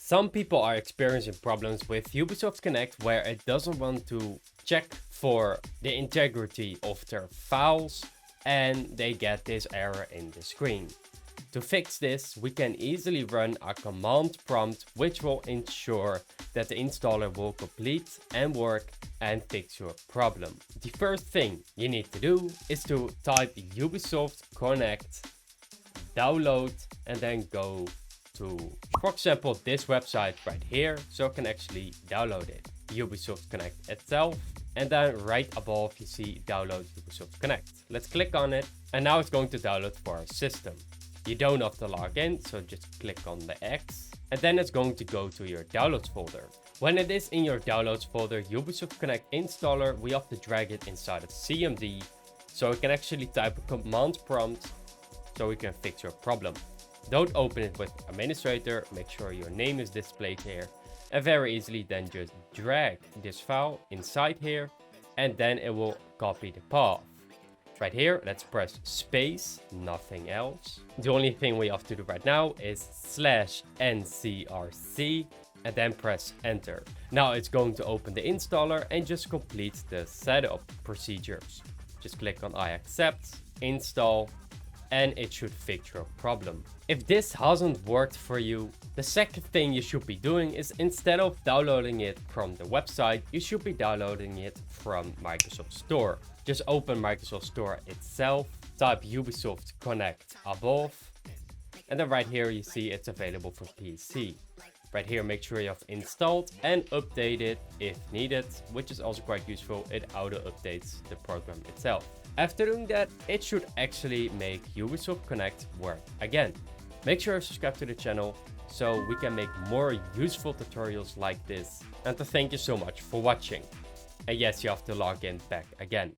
Some people are experiencing problems with Ubisoft Connect where it doesn't want to check for the integrity of their files and they get this error in the screen. To fix this, we can easily run a command prompt which will ensure that the installer will complete and work and fix your problem. The first thing you need to do is to type Ubisoft Connect, download, and then go to, for example, this website right here, so you can actually download it. Ubisoft Connect itself, and then right above you see download Ubisoft Connect. Let's click on it, and now it's going to download for our system. You don't have to log in, so just click on the X, and then it's going to go to your downloads folder. When it is in your downloads folder, Ubisoft Connect installer, we have to drag it inside of CMD, so we can actually type a command prompt so we can fix your problem. Don't open it with administrator, make sure your name is displayed here, and very easily then just drag this file inside here, and then it will copy the path. Right here, let's press space, nothing else. The only thing we have to do right now is /ncrc and then press enter. Now it's going to open the installer and just complete the setup procedures. Just click on I accept, install, and it should fix your problem. If this hasn't worked for you, the second thing you should be doing is instead of downloading it from the website, you should be downloading it from Microsoft Store. Just open Microsoft Store itself, type Ubisoft Connect above, and then right here you see it's available for PC. Right here, make sure you have installed and updated if needed, which is also quite useful. It auto updates the program itself. After doing that, it should actually make Ubisoft Connect work again. Make sure you subscribe to the channel so we can make more useful tutorials like this. And to thank you so much for watching. And yes, you have to log in back again.